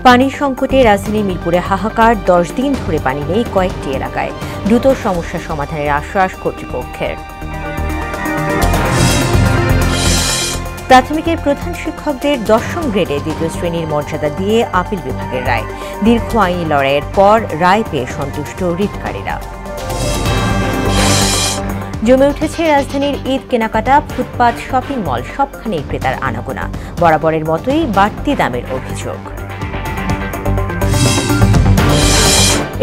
পানি সংকটে রাজধানী মিরপুরে হাহাকার, 10 দিন ধরে পানি নেই কয়েকটি এলাকায়। দ্রুত সমস্যা সমাধানের আশ্বাস কর্তৃপক্ষের। প্রাথমিকের প্রধান শিক্ষকদের 10ম গ্রেডে 2য় শ্রেণীর মর্যাদা দিয়ে আপিল বিভাগের রায়। দীর্ঘ আইনি লড়াইয়ের পর রায় পেয়ে সন্তুষ্ট রিটকারীরা। জমে উঠেছে রাজধানীর ঈদ কেনাকাটা, ফুটপাত, শপিং মল সবখানেই ক্রেতার আনাগোনা। বরাবরের মতোই বাড়তি দামের অভিযোগ।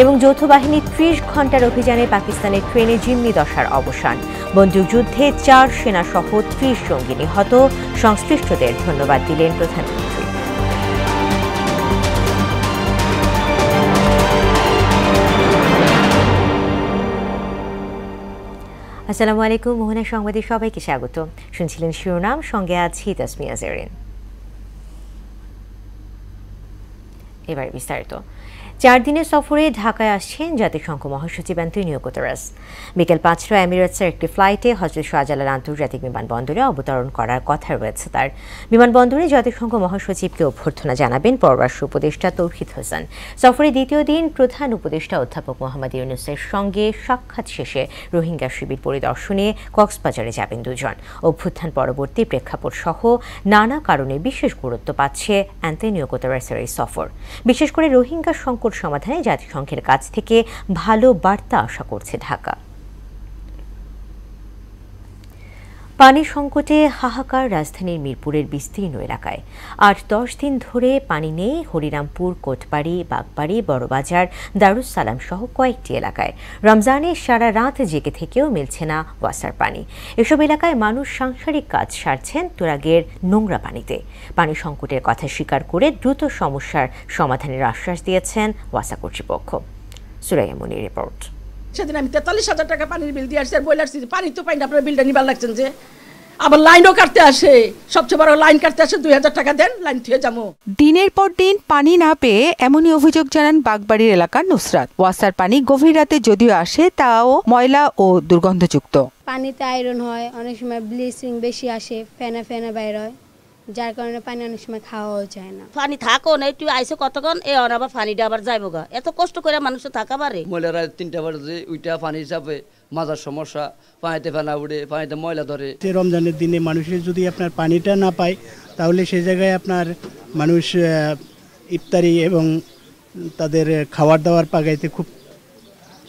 এবং যৌথ বাহিনীর 30 ঘণ্টার অভিযানে পাকিস্তানের ট্রেনে জিম্মি দশার অবসান। বন্দুকযুদ্ধে 4 সেনাসহ 30 জঙ্গি নিহত। সংশ্লিষ্টদের ধন্যবাদ দিলেন প্রধানমন্ত্রী। আসসালামু আলাইকুম, মোহনা সংবাদে সবাইকে স্বাগত। শুনছিলেন শিরোনাম, সঙ্গে আছি তাসমিয়া জেরিন। এবার বিস্তারিত। 4 দিনের সফরে ঢাকায় আসছেন জাতিসংঘ মহাসচিব অ্যান্টোনিও গুতেরেস। বিকেল 5টায় এমিরেটসের একটি ফ্লাইটে হযরত শাহজালাল আন্তর্জাতিক বিমানবন্দরে অবতরণ করার কথা রয়েছে তার। বিমানবন্দরে জাতিসংঘ মহাসচিবকে অভ্যর্থনা জানাবেন পররাষ্ট্র উপদেষ্টা তৌহিদ হোসেন। সফরের দ্বিতীয় দিন প্রধান উপদেষ্টা অধ্যাপক মোহাম্মদ ইউনূসের সঙ্গে সাক্ষাৎ শেষে রোহিঙ্গা শিবির পরিদর্শনে কক্সবাজারে যাবেন দুজন। অভ্যুত্থান পরবর্তী প্রেক্ষাপট সহ নানা কারণে বিশেষ গুরুত্ব পাচ্ছে অ্যান্টোনিও গুতেরেসের এই সফর। বিশেষ করে রোহিঙ্গা সংকট সমাধানে জাতিসংঘের কাছ থেকে ভালো বার্তা আশা করছে ঢাকা। পানি সংকটে হাহাকার রাজধানীর মিরপুরের বিস্তীর্ণ এলাকায়। 8-10 দিন ধরে পানি নেই হরিরামপুর, কোটবাড়ি, বাগবাড়ি, বড়বাজার, দারুস সালাম সহ কয়েকটি এলাকায়। রমজানে সারা রাত জেগে থেকেও মিলছে না ওয়াসার পানি। এসব এলাকায় মানুষ সাংসারিক কাজ সারছেন তুরাগের নোংরা পানিতে। পানি সংকটের কথা স্বীকার করে দ্রুত সমস্যার সমাধানের আশ্বাস দিয়েছেন ওয়াসা কর্তৃপক্ষ। সুরাইয়া মুনির রিপোর্ট। সেদিন আমি 43,000 টাকা পানির বিল দিয়ে আসছি, আর বইলার পানি তো পাই না, আপনার বিলটা নিবার লাগছেন যে। আবার লাইনও কাটতে আসে, সবচেয়ে বড় লাইন কাটতে আসে, 2000 টাকা দেন, লাইন থুয়ে যাবো। দিনের পর দিন পানি না পেয়ে এমনই অভিযোগ জানান বাগবাড়ির এলাকার নুসরাত। ওয়াসার পানি গভীর রাতে যদিও আসে, তাও ময়লা ও দুর্গন্ধযুক্ত। পানিতে আয়রন হয়, অনেক সময় ব্লিচিং বেশি আসে, ফেনা ফেনা বাইর হয়, যার কারণে পানি অনেক সময় খাওয়াও যায় না। পানি থাকো না, একটু আইসে কতক্ষণ এ আবার পানিটা আবার যাইবো গা, এত কষ্ট করে মানুষ থাকা পারে। ময়লারা 3টা বাজে উইটা পানি হিসাবে মাজার সমস্যা, পানিতে ফেনা উঠে, পানিতে ময়লা ধরে। রমজানের দিনে মানুষের যদি আপনার পানিটা না পায়, তাহলে সেই জায়গায় আপনার মানুষ ইফতারি এবং তাদের খাবার দাবার পাগাইতে খুব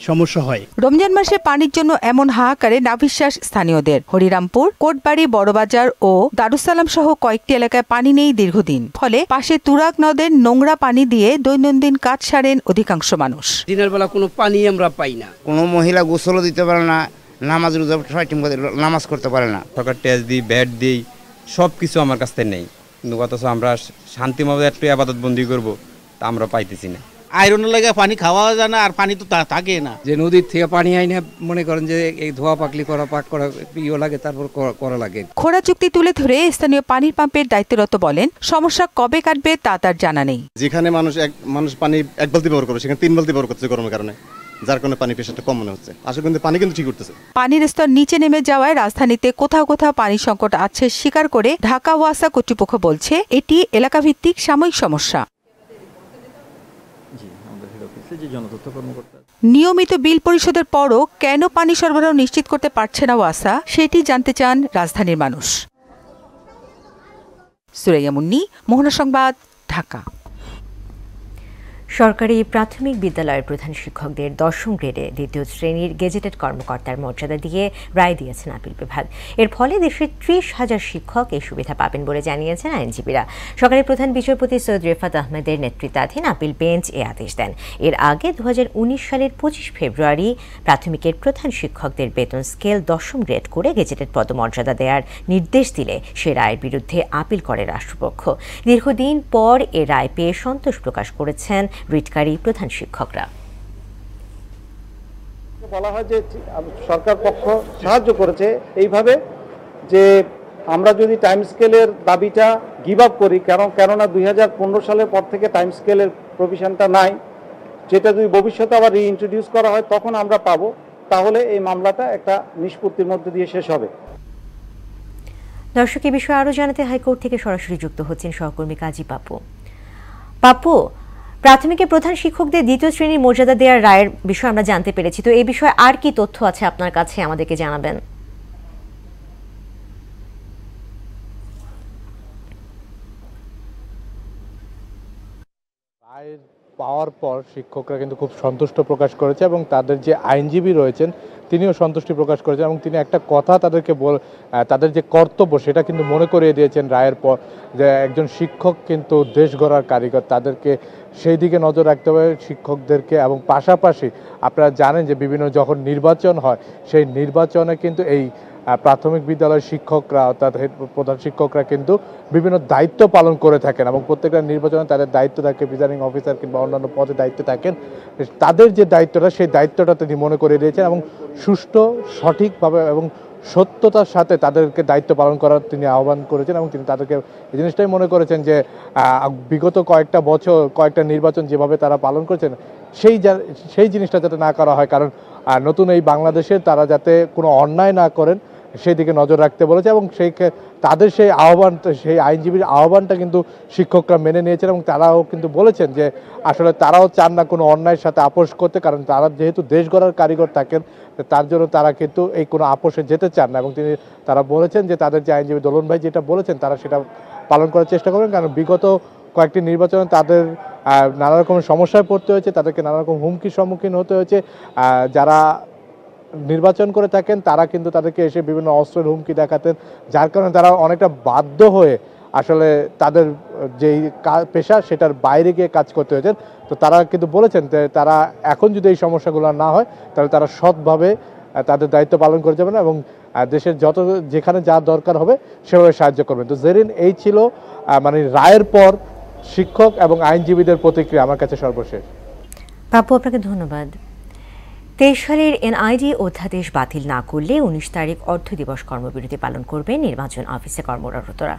সমস্যা হয়। রমজান মাসে পানির জন্য এমন হাহাকারে নাভিশ্বাস স্থানীয়দের। হরিরামপুর, কোটবাড়ি, বড়বাজার ও দারুসালাম সহ কয়েকটি এলাকায় পানি নেই দীর্ঘদিন। ফলে পাশে তুরাগ নদের নোংরা পানি দিয়ে দৈনন্দিন কাজ সারেন অধিকাংশ মানুষ। দিনের বেলা কোনো পানি আমরা পাই না। কোনো মহিলা গোসলও দিতে পারে না, নামাজ রোজা নামাজ করতে পারে না। সরকার টেস্ট দিই, ব্যাট দিই, সব কিছু আমার কাছ থেকে নেই, কিন্তু অথচ আমরা শান্তিভাবে একটু আবাদত বন্দি করবো, তা আমরা পাইতেছি না। আয়রনের লাগে পানি খাওয়া যায় না, আর পানি তো থাকে না। যে নদীর থেকে পানি আইনে মনে করেন যে এই ধোয়া পাকলি করা, পাক করা ইয়ে লাগে, তারপর করা লাগে। খোঁড়া চুক্তি তুলে ধরে স্থানীয় পানির পাম্পের দায়িত্বরত বলেন, সমস্যা কবে কাটবে তা তার জানা নেই। যেখানে মানুষ পানি 1 বালতি ব্যবহার করে, সেখানে 3 বালতি ব্যবহার করছে গরমের কারণে, যার কারণে পানি প্রেশারটা কম মনে হচ্ছে। আসলে কিন্তু পানি কিন্তু ঠিক করতেছে। পানির স্তর নিচে নেমে যাওয়ায় রাজধানীতে কোথাও কোথাও পানি সংকট আছে স্বীকার করে ঢাকা ওয়াসা কর্তৃপক্ষ বলছে, এটি এলাকাভিত্তিক সাময়িক সমস্যা। নিয়মিত বিল পরিশোধের পরও কেন পানি সরবরাহ নিশ্চিত করতে পারছে না ওয়াসা, সেটি জানতে চান রাজধানীর মানুষ। সুরাইয়া মুন্নি, মোহনা সংবাদ, ঢাকা। সরকারি প্রাথমিক বিদ্যালয়ের প্রধান শিক্ষকদের 10ম গ্রেডে 2য় শ্রেণীর গেজেটেড কর্মকর্তার মর্যাদা দিয়ে রায় দিয়েছেন আপিল বিভাগ। এর ফলে দেশের 30,000 শিক্ষক এই সুবিধা পাবেন বলে জানিয়েছেন আইনজীবীরা। সরকারের প্রধান বিচারপতি সৈয়দ রেফাত আহমেদের নেতৃত্বাধীন আপিল বেঞ্চ এ আদেশ দেন। এর আগে 2019 সালের 25 ফেব্রুয়ারি প্রাথমিকের প্রধান শিক্ষকদের বেতন স্কেল 10ম গ্রেড করে গেজেটেড পদমর্যাদা দেওয়ার নির্দেশ দিলে সে রায়ের বিরুদ্ধে আপিল করে রাষ্ট্রপক্ষ। দীর্ঘদিন পর এ রায় পেয়ে সন্তোষ প্রকাশ করেছেন রিটকারী প্রধান শিক্ষকরা। বলা হয় যে সরকার পক্ষ সাহায্য করেছে এইভাবে যে আমরা যদি টাইম স্কেলের দাবিটা গিভ আপ করি, কেননা 2015 সালের পর থেকে টাইম স্কেলের প্রভিশনটা নাই, যেটা যদি ভবিষ্যতে আবার রিইন্ট্রোডিউস করা হয় তখন আমরা পাবো, তাহলে এই মামলাটা একটা নিষ্পত্তির মধ্যে দিয়ে শেষ হবে। দর্শক, এই বিষয়ে আরও জানাতে হাইকোর্ট থেকে সরাসরি যুক্ত হচ্ছেন সহকর্মী কাজী পাপু। পাপ্পু, প্রাথমিকে প্রধান শিক্ষকদের দ্বিতীয় শ্রেণীর মর্যাদা দেওয়ার রায়ের বিষয়ে আমরা জানতে পেরেছি, তো এই বিষয়ে আর কি তথ্য আছে আপনার কাছে আমাদেরকে জানাবেন? রায়ের পাওয়ার পর শিক্ষকরা কিন্তু খুব সন্তুষ্ট প্রকাশ করেছে এবং তাদের যে আইনজীবী রয়েছেন তিনিও সন্তুষ্টি প্রকাশ করেছেন এবং তিনি একটা কথা তাদেরকে তাদের যে কর্তব্য সেটা কিন্তু মনে করিয়ে দিয়েছেন রায়ের পর, যে একজন শিক্ষক কিন্তু দেশ গড়ার কারিগর, তাদেরকে সেই দিকে নজর রাখতে হবে শিক্ষকদেরকে। এবং পাশাপাশি আপনারা জানেন যে বিভিন্ন যখন নির্বাচন হয় সেই নির্বাচনে কিন্তু এই প্রাথমিক বিদ্যালয়ের শিক্ষকরা অর্থাৎ প্রধান শিক্ষকরা কিন্তু বিভিন্ন দায়িত্ব পালন করে থাকেন এবং প্রত্যেকটা নির্বাচনে তাদের দায়িত্ব থাকে, প্রিজাইডিং অফিসার কিংবা অন্যান্য পদে দায়িত্বে থাকেন। তাদের যে দায়িত্বটা সেই দায়িত্বটা তিনি মনে করে দিয়েছেন এবং সুষ্ঠু সঠিকভাবে এবং সত্যতার সাথে তাদেরকে দায়িত্ব পালন করার তিনি আহ্বান করেছেন এবং তিনি তাদেরকে এই জিনিসটাই মনে করেছেন যে বিগত কয়েকটা বছর কয়েকটা নির্বাচন যেভাবে তারা পালন করেছেন সেই জিনিসটা যাতে না করা হয়, কারণ নতুন এই বাংলাদেশে তারা যাতে কোনো অন্যায় না করেন সেই দিকে নজর রাখতে বলেছে এবং তাদের সেই আহ্বান, সেই আইনজীবীর আহ্বানটা কিন্তু শিক্ষকরা মেনে নিয়েছেন এবং তারাও কিন্তু বলেছেন যে আসলে তারাও চান না কোনো অন্যায়ের সাথে আপোষ করতে, কারণ তারা যেহেতু দেশ গড়ার কারিগর থাকেন তার জন্য তারা কিন্তু এই কোনো আপোষে যেতে চান না। এবং তারা বলেছেন যে তাদের যে আইনজীবী দোলন ভাই যেটা বলেছেন তারা সেটা পালন করার চেষ্টা করবেন, কারণ বিগত কয়েকটি নির্বাচনে তাদের নানা রকমের সমস্যায় পড়তে হয়েছে, তাদেরকে নানা রকম হুমকির সম্মুখীন হতে হয়েছে। যারা নির্বাচন করে থাকেন তারা কিন্তু তাদেরকে এসে বিভিন্ন অস্ত্রের হুমকি দেখাতেন, যার কারণে তারা অনেকটা বাধ্য হয়ে আসলে তাদের যেই পেশা সেটার বাইরে গিয়ে কাজ করতে হয়েছে। তো তারা কিন্তু বলেছেন যে তারা এখন যদি এই সমস্যাগুলো না হয় তাহলে তারা সৎভাবে তাদের দায়িত্ব পালন করে যাবেন এবং দেশের যেখানে যা দরকার হবে সেভাবে সাহায্য করবেন। তো জেরিন, এই ছিল মানে রায়ের পর শিক্ষক এবং আইনজীবীদের প্রতিক্রিয়া আমার কাছে সর্বশেষ। পাপ্পু, আপনাকে ধন্যবাদ। 23 সালের এনআইডি অধ্যাদেশ বাতিল না করলে 19 তারিখ অর্ধ দিবস কর্মবিরতি পালন করবে নির্বাচন অফিসে কর্মরতরা।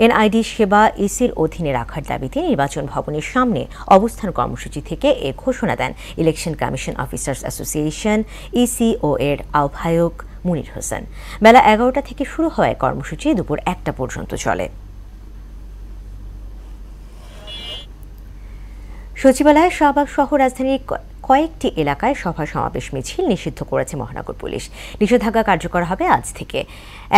এনআইডি সেবা ইসির অধীনে রাখার দাবিতে নির্বাচন ভবনের সামনে অবস্থান কর্মসূচি থেকে এ ঘোষণা দেন ইলেকশন কমিশন অফিসার্স অ্যাসোসিয়েশন ইসিও এর আহ্বায়ক মুনির হোসেন। বেলা 11টা থেকে শুরু হওয়ায় কর্মসূচি দুপুর 1টা পর্যন্ত চলে। সচিবালয়ে শাহবাগ সহ রাজধানীর কয়েকটি এলাকায় সভা সমাবেশ মিছিল নিষিদ্ধ করেছে মহানগর পুলিশ। নিষেধাজ্ঞা কার্যকর হবে আজ থেকে।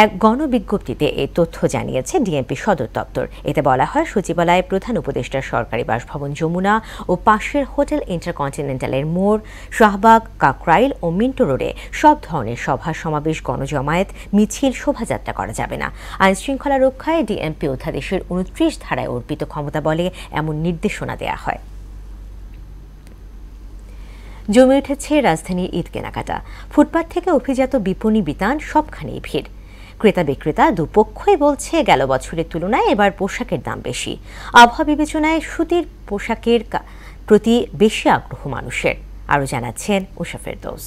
এক গণবিজ্ঞপ্তিতে এই তথ্য জানিয়েছে ডিএমপি সদর দপ্তর। এতে বলা হয়, সচিবালয়ে প্রধান উপদেষ্টার সরকারি বাসভবন যমুনা ও পাশের হোটেল ইন্টারকন্টিনেন্টালের মোড়, শাহবাগ, কাকরাইল ও মিন্টো রোডে সব ধরনের সভা সমাবেশ, গণজমায়েত, মিছিল, শোভাযাত্রা করা যাবে না। আইন শৃঙ্খলা রক্ষায় ডিএমপি অধ্যাদেশের 29 ধারায় অর্পিত ক্ষমতা বলে এমন নির্দেশনা দেয়া হয়। জমে উঠেছে রাজধানীর ঈদ কেনাকাটা। ফুটপাত থেকে অভিজাত বিপণী বিতান সবখানেই ভিড়। ক্রেতা বিক্রেতা দুপক্ষই বলছে গেল বছরের তুলনায় এবার পোশাকের দাম বেশি। আবহাওয়া বিবেচনায় সুতির পোশাকের প্রতি বেশি আগ্রহ মানুষের। আরও জানাচ্ছেন উষা ফেরদৌস।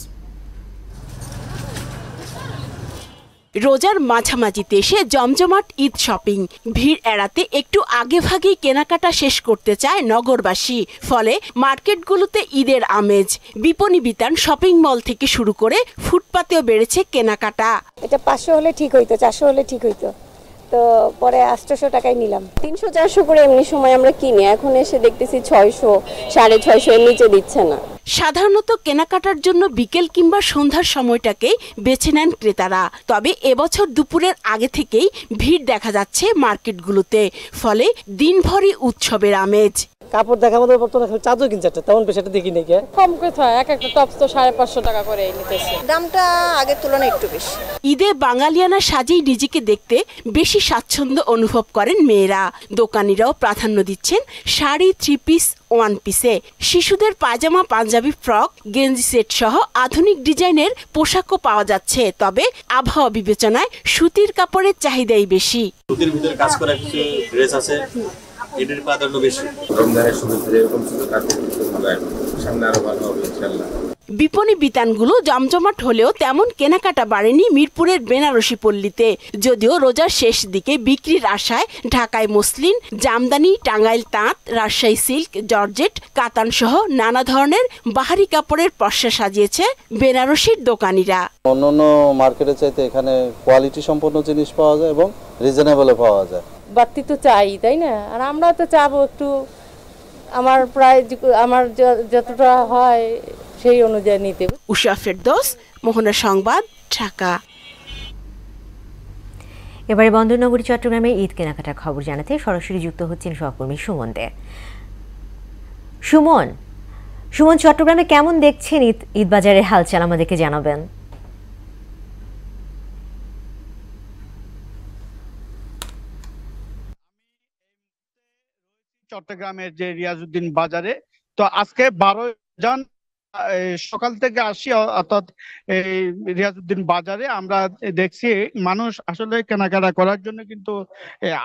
রোজার মাঝামাঝিতে এসে জমজমাট ঈদ শপিং। ভিড় এড়াতে একটু আগে ভাগেই কেনাকাটা শেষ করতে চায় নগরবাসী। ফলে মার্কেটগুলোতে ঈদের আমেজ। বিপণী বিতান, শপিং মল থেকে শুরু করে ফুটপাতেও বেড়েছে কেনাকাটা। এটা 500 হলে ঠিক হইতো, 400 হলে ঠিক হইতো, তো পরে 800 টাকায় নিলাম। 300-400 করে এমনি সময় আমরা কিনি, এখন এসে দেখতেছি 600, 650 এর নিচে দিচ্ছে না। সাধারণত কেনাকাটার জন্য বিকেল কিংবা সন্ধ্যার সময়টাকে বেছে নেন ক্রেতারা। তবে এবছর দুপুরের আগে থেকেই ভিড় দেখা যাচ্ছে মার্কেটগুলোতে। ফলে দিনভরই উৎসবের আমেজ। কাপড় দেখা মতো চাদর কিনছে, তেমন বেশি দেখি নাকি কম করে হয়। এক একটা টপস তো 550 টাকা করে নিতেছে, দামটা আগের তুলনায় একটু বেশি। ঈদে বাঙালিয়ানা সাজেই নিজেকে দেখতে বেশি স্বাচ্ছন্দ্য অনুভব করেন মেয়েরা। দোকানিরাও প্রাধান্য দিচ্ছেন শাড়ি, 3 পিস, 1 পিসে। শিশুদের পায়জামা, পাঞ্জাবি, ফ্রক, গেঞ্জি সেট সহ আধুনিক ডিজাইনের পোশাকও পাওয়া যাচ্ছে। তবে আবহাওয়া বিবেচনায় সুতির কাপড়ের চাহিদাই বেশি। সুতির ভিতরে কাজ করা কিছু ড্রেস আছে, এটার প্রাধান্য বেশি। রমজানের শুরুতে এরকম কিছু কাপড় ভালো, সামনে আরো ভালো হবে ইনশাআল্লাহ। বিপণী বিতানগুলো জমজমাট হলেও তেমন কেনাকাটা বাড়েনি মিরপুরের বেনারসি পল্লীতে। যদিও রোজার শেষ দিকে বিক্রির আশায় ঢাকায় মসলিন, জামদানি, টাঙ্গাইল তাঁত, রাজশাহী সিল্ক, জর্জেট, কাতান সহ নানা ধরনের বাহারি কাপড়ের পসরা সাজিয়েছে বেনারসির দোকানিরা। অন্যান্য মার্কেটে চাইতে এখানে কোয়ালিটি সম্পন্ন জিনিস পাওয়া যায় এবং রিজনেবলে পাওয়া যায়। বাড়তি তো চাই, তাই না? আর আমরা তো চাবো একটু আমার প্রায় আমার যতটা হয় সেই অনুযায়ী নিতে। উষা ফেরদৌস, মোহনা সংবাদ, ঢাকা। এবারে বন্দরনগরী চট্টগ্রামে ঈদ কেনাকাটার খবর জানাতে সরাসরি যুক্ত হচ্ছেন সহকর্মী সুমন দে। সুমন, চট্টগ্রামে কেমন দেখছেন ঈদ বাজারের হালচাল আমাদেরকে জানাবেন। চট্টগ্রামের যে রিয়াজউদ্দিন বাজারে, তো আজকে 12 জন সকাল থেকে আসি, অর্থাৎ এই রিয়াজউদ্দিন বাজারে আমরা দেখছি মানুষ আসলে কেনাকাটা করার জন্য কিন্তু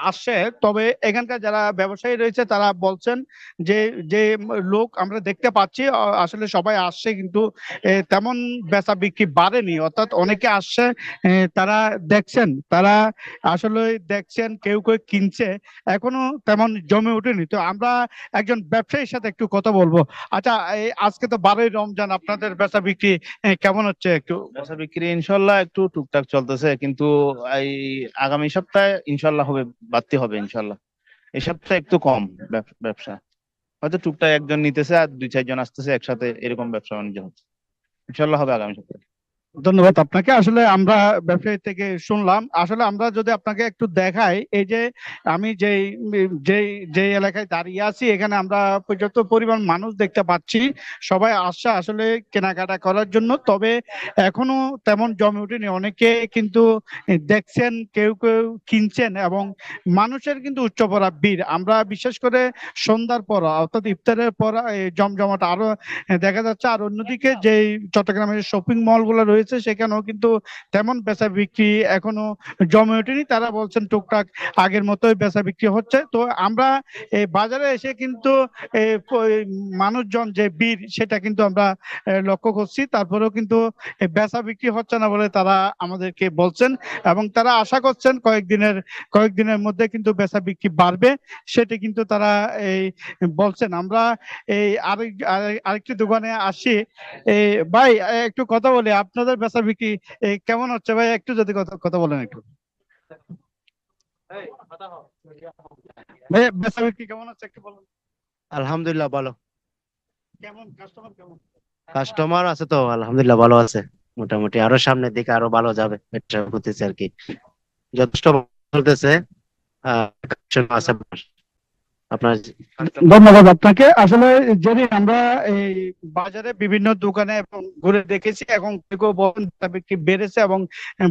আসে। তবে এখানকার যারা ব্যবসায়ী রয়েছে তারা বলছেন যে যে লোক আমরা দেখতে পাচ্ছি আসলে সবাই আসছে, কিন্তু তেমন বেচা বিক্রি বাড়েনি। অর্থাৎ অনেকে আসছে, তারা আসলে দেখছেন, কেউ কেউ কিনছে, এখনো তেমন জমে ওঠেনি। তো আমরা একজন ব্যবসায়ীর সাথে একটু কথা বলবো। আচ্ছা, আজকে তো 12 রমজান, আপনাদের বেচা বিক্রি কেমন হচ্ছে? একটু বেচা বিক্রি ইনশাল্লাহ একটু টুকটাক চলতেছে, কিন্তু এই আগামী সপ্তাহে ইনশাল্লাহ হবে, বাড়তি হবে ইনশাল্লাহ। এই সপ্তাহে একটু কম ব্যবসা, হয়তো টুকটাক একজন নিতেছে আর 2-4 জন আসতেছে একসাথে, এরকম ব্যবসা বাণিজ্য হচ্ছে। ইনশাল্লাহ হবে আগামী সপ্তাহে। ধন্যবাদ আপনাকে। আসলে আমরা ব্যবসায়ী থেকে শুনলাম, আসলে আমরা যদি আপনাকে একটু দেখাই, এই যে আমি যে এলাকায় দাঁড়িয়ে আছি, এখানে আমরা পর্যাপ্ত পরিমাণ মানুষ দেখতে পাচ্ছি, সবাই আসছে আসলে কেনাকাটা করার জন্য। তবে এখনো তেমন জমে ওঠেনি, অনেকে কিন্তু দেখছেন, কেউ কেউ কিনছেন, এবং মানুষের কিন্তু উচ্চভরা ভিড়। আমরা বিশেষ করে সন্ধ্যার পর, অর্থাৎ ইফতারের পর জমজমাট আরো দেখা যাচ্ছে। আর অন্যদিকে যে চট্টগ্রামের শপিং মল গুলো রয়েছে, সেখানেও কিন্তু তেমন বেচা বিক্রি এখনো জমে ওঠেনি। তারা বলছেন টুকটাক আগের মতোই বেচা বিক্রি হচ্ছে। তো আমরা এই বাজারে এসে কিন্তু মানুষজন যে ভিড়, সেটা কিন্তু আমরা লক্ষ্য করছি। তারপরেও কিন্তু বেচা বিক্রি হচ্ছে না বলে তারা আমাদেরকে বলছেন, এবং তারা আশা করছেন কয়েকদিনের মধ্যে কিন্তু বেচা বিক্রি বাড়বে, সেটা কিন্তু তারা বলছেন। আমরা এই আরেকটি দোকানে আসি। ভাই, একটু কথা বলি, আপনাদের বেচা বিক্রি কেমন হচ্ছে? ভাই, একটু যদি কথা বলেন একটু। ভাই, বেচা বিক্রি কেমন হচ্ছে একটু বলুন। আলহামদুলিল্লাহ ভালো। কেমন কাস্টমার কেমন? কাস্টমার আছে তো আলহামদুলিল্লাহ ভালো আছে, মোটামুটি আরো সামনের দিকে আরো ভালো যাবে, এটা করতেছে আর কি, যথেষ্ট চলতেছে। ধন্যবাদ আপনাকে। আসলে যদি আমরা এই বাজারে বিভিন্ন দোকানে ঘুরে দেখেছি, এখন কেউ বলেন বেচা বিক্রি বেড়েছে এবং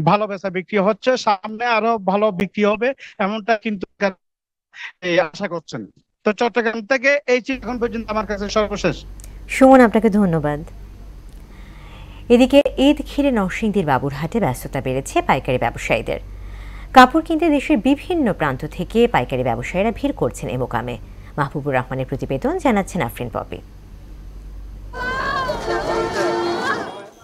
ভালো বেচা বিক্রি হচ্ছে, সামনে আরো ভালো বিক্রি হবে, এমনটা কিন্তু আশা করছেন। তো চট্টগ্রাম থেকে এই চিঠি এখন পর্যন্ত আমার কাছে সর্বশেষ। সুমন, আপনাকে ধন্যবাদ। এদিকে ঈদ ঘিরে নরসিংদীর বাবুরহাটে ব্যস্ততা বেড়েছে পাইকারি ব্যবসায়ীদের। কাপড় কিনতে দেশের বিভিন্ন প্রান্ত থেকে পাইকারি ব্যবসায়ীরা ভিড় করছেন এ মোকামে। মাহবুবুর রহমানের প্রতিবেদন, জানাচ্ছেন আফরিন পপি।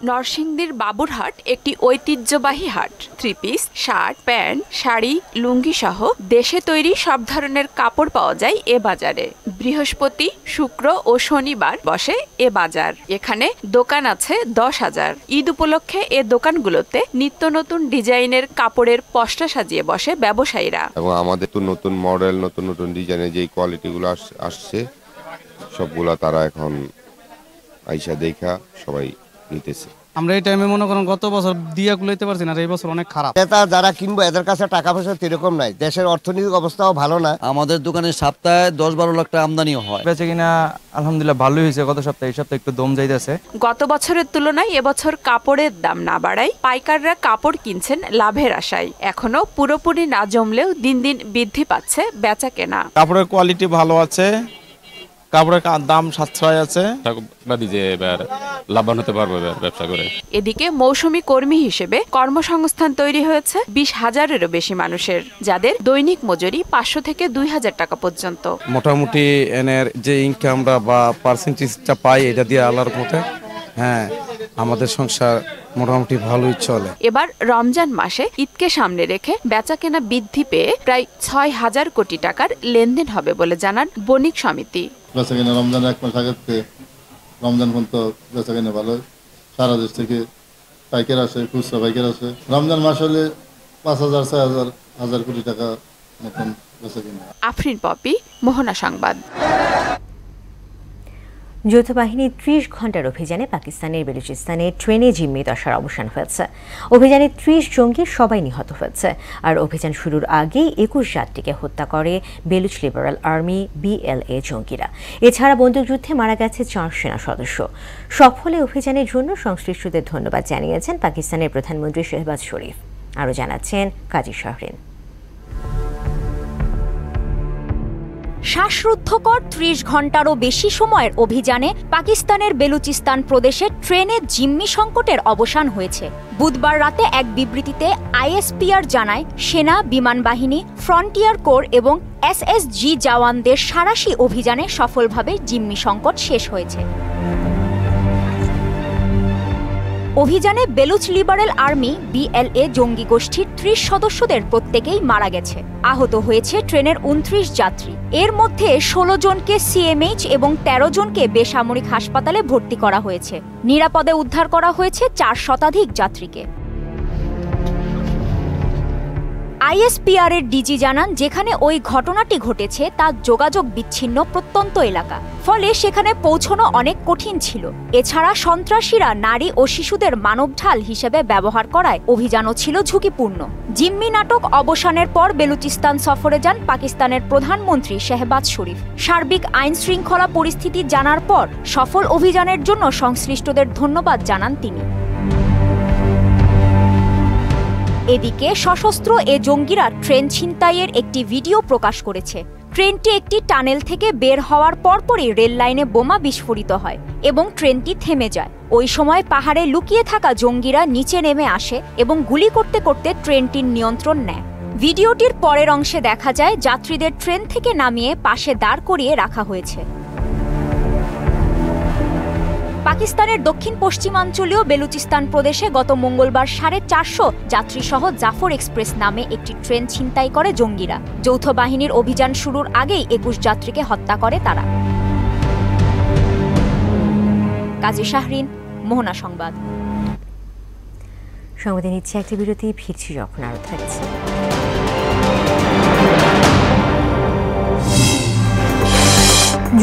নরসিংদীর বাবুরহাট একটি ঐতিহ্যবাহী হাট। 3 পিস, শার্ট, প্যান্ট, শাড়ি, লুঙ্গি সহ দেশে তৈরি সব ধরনের কাপড় পাওয়া যায় এ বাজারে। বৃহস্পতি, শুক্র ও শনিবার বসে এ বাজার। এখানে দোকান আছে 10,000। ঈদ উপলক্ষে এ দোকানগুলোতে নিত্য নতুন ডিজাইনের কাপড়ের পসরা সাজিয়ে বসে ব্যবসায়ীরা। এবং আমাদের তো নতুন মডেল, নতুন নতুন ডিজাইনের যে কোয়ালিটিগুলো আসছে, সবগুলা তারা এখন আইসা দেখা সবাই নিতেছে। আমরা এই টাইমে মনে করেন গত বছর দিয়া কুলাইতে পারছি না, এই বছর অনেক খারাপ। ক্রেতা যারা কিনবো এদের কাছে টাকা পয়সা সেরকম নাই, দেশের অর্থনৈতিক অবস্থাও ভালো না। আমাদের দোকানে সপ্তাহে 10-12 লাখ টাকা আমদানিও হয়। বেচে কিনা আলহামদুলিল্লাহ ভালোই হয়েছে গত সপ্তাহে, এই সপ্তাহে একটু দম যাইতেছে। গত বছরের তুলনায় এবছর কাপড়ের দাম না বাড়ায় পাইকাররা কাপড় কিনছেন লাভের আশায়। এখনো পুরোপুরি না জমলেও দিন দিন বৃদ্ধি পাচ্ছে বেচা কেনা। কাপড়ের কোয়ালিটি ভালো আছে, কাপড়ের দাম সাশ্রয় আছে, এবার লাভবান হতে পারবে ব্যবসা করে। এদিকে মৌসুমী কর্মী হিসেবে কর্মসংস্থান তৈরি হয়েছে 20,000-এরও বেশি মানুষের, যাদের দৈনিক মজুরি 500 থেকে 2,000 টাকা পর্যন্ত। মোটামুটি এনের যে ইনকামটা বা পার্সেন্টেজটা পাই, এটা দিয়ে আল্লাহর মতে আমাদের সংসার মোটামুটি ভালোই চলে। এবার রমজান মাসে ঈদকে সামনে রেখে বেচা কেনা বৃদ্ধি পেয়ে প্রায় 6,000 কোটি টাকার লেনদেন হবে বলে জানান বণিক সমিতি। বেচা কেনা রমজান 1 মাস আগে থেকে রমজান পর্যন্ত বেচা কেনা ভালো, সারা দেশ থেকে পাইকার আসে, খুচরা পাইকার আসে। রমজান মাস হলে 5,000-6,000 কোটি টাকা মতন বেচা কেনা। আফরিন পপি, মোহনা সংবাদ। যৌথ বাহিনীর ৩০ ঘণ্টার অভিযানে পাকিস্তানের বেলুচিস্তানে ট্রেনে জিম্মি দশার অবসান হয়েছে। অভিযানে ৩০ জঙ্গি সবাই নিহত হয়েছে। আর অভিযান শুরুর আগেই ২১ যাত্রীকে হত্যা করে বেলুচ লিবারেল আর্মি BLA জঙ্গিরা। এছাড়া বন্দুকযুদ্ধে মারা গেছে ৪ সেনা সদস্য। সফল অভিযানের জন্য সংশ্লিষ্টদের ধন্যবাদ জানিয়েছেন পাকিস্তানের প্রধানমন্ত্রী শেহবাজ শরীফ। আরও জানাচ্ছেন কাজী শাহরিন। শ্বাসরুদ্ধকর ৩০ ঘণ্টারও বেশি সময়ের অভিযানে পাকিস্তানের বেলুচিস্তান প্রদেশে ট্রেনে জিম্মি সংকটের অবসান হয়েছে। বুধবার রাতে এক বিবৃতিতে ISPR জানায়, সেনা, বিমান বাহিনী, ফ্রন্টিয়ার কোর এবং SSG জওয়ানদের সাঁড়াশি অভিযানে সফলভাবে জিম্মি সংকট শেষ হয়েছে। অভিযানে বেলুচ লিবারেল আর্মি BLA জঙ্গি গোষ্ঠীর ৩০ সদস্যদের প্রত্যেকেই মারা গেছে। আহত হয়েছে ট্রেনের ২৯ যাত্রী। এর মধ্যে ১৬ জনকে CMH এবং ১৩ জনকে বেসামরিক হাসপাতালে ভর্তি করা হয়েছে। নিরাপদে উদ্ধার করা হয়েছে ৪ শতাধিক যাত্রীকে। ISPR এর ডিজি জানান, যেখানে ওই ঘটনাটি ঘটেছে তা যোগাযোগ বিচ্ছিন্ন প্রত্যন্ত এলাকা, ফলে সেখানে পৌঁছানো অনেক কঠিন ছিল। এছাড়া সন্ত্রাসীরা নারী ও শিশুদের মানবঢাল হিসেবে ব্যবহার করায় অভিযানও ছিল ঝুঁকিপূর্ণ। জিম্মি নাটক অবসানের পর বেলুচিস্তান সফরে যান পাকিস্তানের প্রধানমন্ত্রী শেহবাজ শরীফ। সার্বিক আইন শৃঙ্খলা পরিস্থিতি জানার পর সফল অভিযানের জন্য সংশ্লিষ্টদের ধন্যবাদ জানান তিনি। এদিকে সশস্ত্র এ জঙ্গিরা ট্রেন ছিনতাইয়ের একটি ভিডিও প্রকাশ করেছে। ট্রেনটি একটি টানেল থেকে বের হওয়ার পরপরই রেল লাইনে বোমা বিস্ফোরিত হয় এবং ট্রেনটি থেমে যায়। ওই সময় পাহাড়ে লুকিয়ে থাকা জঙ্গিরা নিচে নেমে আসে এবং গুলি করতে করতে ট্রেনটির নিয়ন্ত্রণ নেয়। ভিডিওটির পরের অংশে দেখা যায় যাত্রীদের ট্রেন থেকে নামিয়ে পাশে দাঁড় করিয়ে রাখা হয়েছে। পাকিস্তানের দক্ষিণ পশ্চিমাঞ্চলীয় বেলুচিস্তান প্রদেশে গত মঙ্গলবার 450 যাত্রীসহ জাফর এক্সপ্রেস নামে একটি ট্রেন ছিনতাই করে জঙ্গিরা। যৌথ বাহিনীর অভিযান শুরুর আগেই 21 যাত্রীকে হত্যা করে তারা। কাজী শাহরিন, মোহনা সংবাদ। সংবাদে নিচ্ছে একটি বিরতি, ফিরছি যখন আরো থাকছে।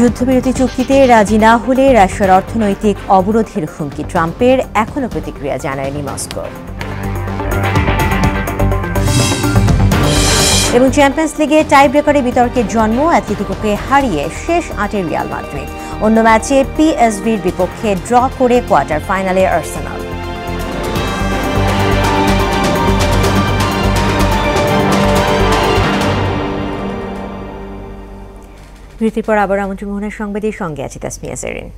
যুদ্ধবিরতি চুক্তিতে রাজি না হলে রাশিয়ার অর্থনৈতিক অবরোধের হুমকি ট্রাম্পের, এখনো প্রতিক্রিয়া জানায়নি মস্কো। এবং চ্যাম্পিয়ন্স লিগে টাই ব্রেকারে বিতর্কের জন্ম, অ্যাটলেটিকোকে হারিয়ে শেষ ৮-এর রিয়াল মাদ্রিদ। অন্য ম্যাচে PSVর বিপক্ষে ড্র করে কোয়ার্টার ফাইনালে আর্সেনাল। বিরতির পর আবার আমন্ত্রণ মোহনার সংবাদের সঙ্গে আছে তাসমিয়া সেরিন।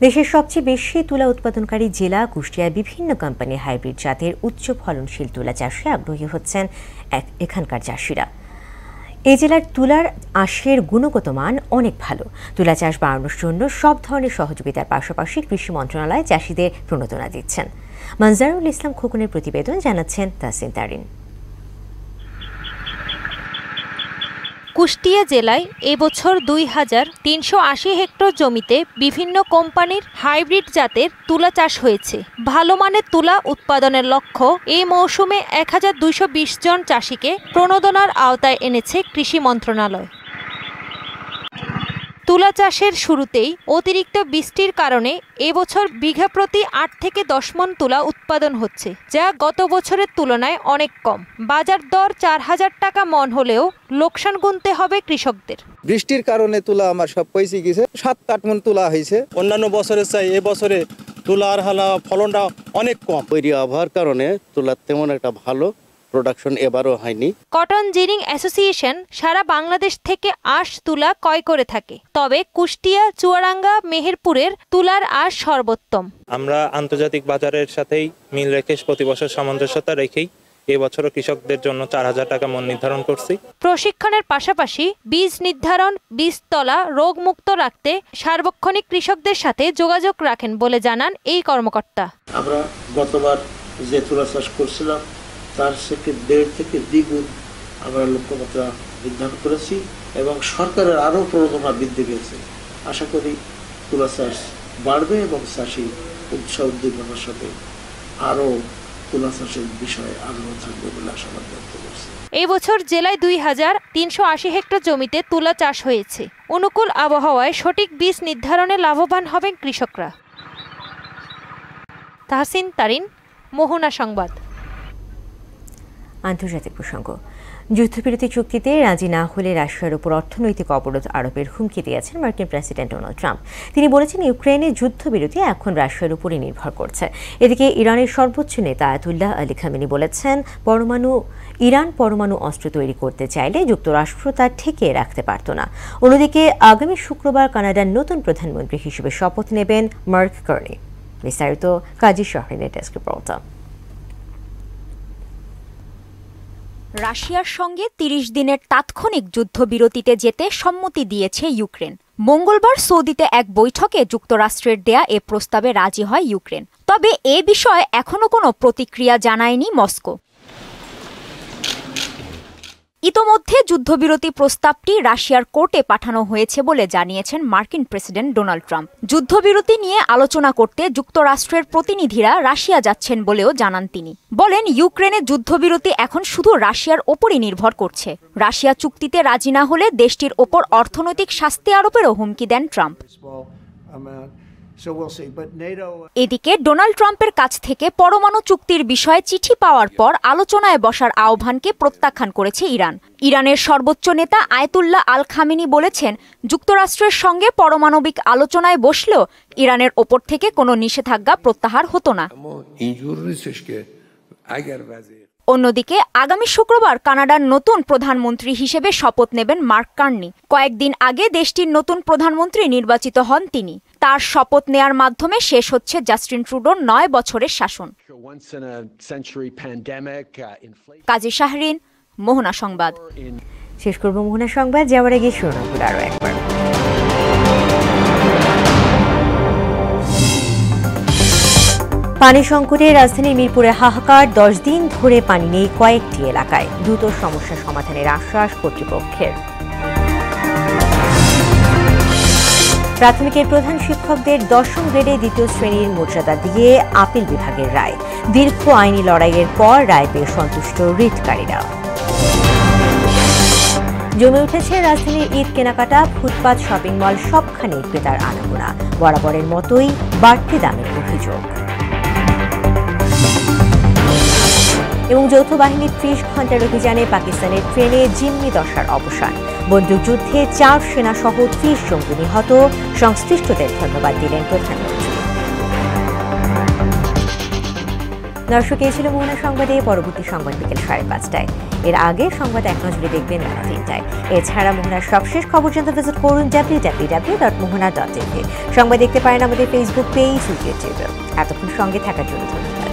দেশের সবচেয়ে বেশি তুলা উৎপাদনকারী জেলা কুষ্টিয়ায় বিভিন্ন কোম্পানির হাইব্রিড জাতের উচ্চ ফলনশীল তুলা চাষে আগ্রহী হচ্ছেন এখানকার চাষিরা। এই জেলার তুলার আঁশের গুণগত মান অনেক ভালো। তুলা চাষ বাড়ানোর জন্য সব ধরনের সহযোগিতার পাশাপাশি কৃষি মন্ত্রণালয় চাষিদের প্রণোদনা দিচ্ছেন। মনজারুল ইসলাম খোকনের প্রতিবেদন, জানাচ্ছেন তাসিন তারিন। কুষ্টিয়া জেলায় এবছর ২,৩৮০ হেক্টর জমিতে বিভিন্ন কোম্পানির হাইব্রিড জাতের তুলা চাষ হয়েছে। ভালো মানের তুলা উৎপাদনের লক্ষ্য এই মৌসুমে ১,২২০ জন চাষিকে প্রণোদনার আওতায় এনেছে কৃষি মন্ত্রণালয়। তুলা চাষের শুরুতেই অতিরিক্ত বৃষ্টির কারণে এবছর বিঘা প্রতি ৮ থেকে ১০ মণ তুলা উৎপাদন হচ্ছে, যা গত বছরের তুলনায় অনেক কম। বাজার দর ৪,০০০ টাকা মণ হলেও লোকসান গুনতে হবে কৃষকদের। বৃষ্টির কারণে তুলা আমার সব পয়সা গেছে, ৭-৮ মণ তুলা হয়েছে। অন্যান্য বছরের চাই এবছরে তুলার ফলনটা অনেক কম। বৈরী আবহাওয়ার কারণে তুলার তেমন একটা ভালো প্রোডাকশন এবারও হয়নি। কটন জিনিং অ্যাসোসিয়েশন সারা বাংলাদেশ থেকে আঁশ তুলা ক্রয় করে থাকে, তবে কুষ্টিয়া, চুয়াডাঙ্গা, মেহেরপুরের তুলার আঁশ সর্বোত্তম। আমরা আন্তর্জাতিক বাজারের সাথেই মিল রেখে প্রতি বছর সামঞ্জস্যতা রেখেই এবছরও কৃষকদের জন্য ৪,০০০ টাকা মণ নির্ধারণ করছি। প্রশিক্ষণের পাশাপাশি বীজ নির্ধারণ, বীজতলা রোগমুক্ত রাখতে সার্বক্ষণিক কৃষকদের সাথে যোগাযোগ রাখেন বলে জানান এই কর্মকর্তা। আমরা গতবার যে তুলা চাষ করছিলাম তার থেকে 1.5 থেকে 2 গুণ আমরা লক্ষ্যমাত্রা নির্ধারণ করেছি এবং সরকারের আরও প্রণোদনা বৃদ্ধি পেয়েছে। আশা করি তুলা চাষ বাড়বে এবং চাষি উৎসাহ উদ্দীপনার সাথে আরও তুলা চাষের বিষয়ে আগ্রহ থাকবে বলে আশাবাদ ব্যক্ত করছি। এই বছর জেলায় 2380 হেক্টর জমিতে তুলা চাষ হয়েছে। অনুকূল আবহাওয়ায় সঠিক বীজ নির্ধারণে লাভবান হবেন কৃষকরা। তাহসিন তারিন, মোহনা সংবাদ। আন্তর্জাতিক প্রসঙ্গ। যুদ্ধবিরতি চুক্তিতে রাজি না হলে রাশিয়ার উপর অর্থনৈতিক অবরোধ আরোপের হুমকি দিয়েছেন মার্কিন প্রেসিডেন্ট ডোনাল্ড ট্রাম্প। তিনি বলেছেন ইউক্রেনের যুদ্ধবিরতি এখন রাশিয়ার উপরই নির্ভর করছে। এদিকে ইরানের সর্বোচ্চ নেতা আয়াতুল্লাহ আলী খামেনি বলেছেন ইরান পরমাণু অস্ত্র তৈরি করতে চাইলে যুক্তরাষ্ট্র তা ঠেকিয়ে রাখতে পারত না। অন্যদিকে আগামী শুক্রবার কানাডার নতুন প্রধানমন্ত্রী হিসেবে শপথ নেবেন মার্ক কার্নি। বিস্তারিত কাজী শাহরিনের ডেস্ক রিপোর্ট। রাশিয়ার সঙ্গে ৩০ দিনের তাৎক্ষণিক যুদ্ধবিরতিতে যেতে সম্মতি দিয়েছে ইউক্রেন। মঙ্গলবার সৌদিতে এক বৈঠকে যুক্তরাষ্ট্রের দেয়া এ প্রস্তাবে রাজি হয় ইউক্রেন। তবে এ বিষয়ে এখনো কোনো প্রতিক্রিয়া জানায়নি মস্কো। ইতোমধ্যে যুদ্ধবিরতি প্রস্তাবটি রাশিয়ার কোর্টে পাঠানো হয়েছে বলে জানিয়েছেন মার্কিন প্রেসিডেন্ট ডোনাল্ড ট্রাম্প। যুদ্ধবিরতি নিয়ে আলোচনা করতে যুক্তরাষ্ট্রের প্রতিনিধিরা রাশিয়া যাচ্ছেন বলেও জানান তিনি। বলেন ইউক্রেনে যুদ্ধবিরতি এখন শুধু রাশিয়ার ওপরই নির্ভর করছে। রাশিয়া চুক্তিতে রাজি না হলে দেশটির ওপর অর্থনৈতিক শাস্তি আরোপেরও হুমকি দেন ট্রাম্প। এদিকে ডোনাল্ড ট্রাম্পের কাছ থেকে পরমাণু চুক্তির বিষয়ে চিঠি পাওয়ার পর আলোচনায় বসার আহ্বানকে প্রত্যাখ্যান করেছে ইরান। ইরানের সর্বোচ্চ নেতা আয়াতুল্লাহ আল খামেনি বলেছেন যুক্তরাষ্ট্রের সঙ্গে পারমাণবিক আলোচনায় বসলেও ইরানের ওপর থেকে কোনো নিষেধাজ্ঞা প্রত্যাহার হতো না। অন্যদিকে আগামী শুক্রবার কানাডার নতুন প্রধানমন্ত্রী হিসেবে শপথ নেবেন মার্ক কার্নি। কয়েকদিন আগে দেশটির নতুন প্রধানমন্ত্রী নির্বাচিত হন তিনি। তার শপথ নেয়ার মাধ্যমে শেষ হচ্ছে জাস্টিন ট্রুডোর 9 বছরের শাসন। কাজী শাহরিন, মোহনা সংবাদ। শেষ করব মোহনা সংবাদ যাওয়ার আগে শিরোনামগুলো আরো একবার। পানি সংকটে রাজধানীর মিরপুরে হাহাকার, 10 দিন ধরে পানি নেই কয়েকটি এলাকায়। দ্রুত সমস্যা সমাধানের আশ্বাস কর্তৃপক্ষের। প্রাথমিকের প্রধান শিক্ষকদের 10ম গ্রেডে 2য় শ্রেণীর মর্যাদা দিয়ে আপিল বিভাগের রায়। দীর্ঘ আইনি লড়াইয়ের পর রায় পেয়ে সন্তুষ্ট রিটকারীরা। জমে উঠেছে রাজধানীর ঈদ কেনাকাটা, ফুটপাত, শপিং মল সবখানে ক্রেতার আনাগোনা। বরাবরের মতোই বাড়তি দামের অভিযোগ। এবং যৌথ বাহিনীর 30 ঘণ্টার অভিযানে পাকিস্তানের ট্রেনে জিম্মি দশার অবসান। বন্দুকযুদ্ধে 4 সেনা সহ 30 জঙ্গি নিহত। সংশ্লিষ্টদের ধন্যবাদ দিলেন প্রধানমন্ত্রী। দর্শক, এই ছিল মোহনা সংবাদে। পরবর্তী সংবাদ বিকেল 5:30টায়। এর আগে সংবাদ এক নজরে দেখবেন বেলা 3টায়। এছাড়া মোহনার সবশেষ খবর জানতে ভিজিট করুন www.mohana.tv। সংবাদ দেখতে পারেন আমাদের ফেসবুক পেজ, ইউটিউব। এতক্ষণ সঙ্গে থাকার জন্য ধন্যবাদ।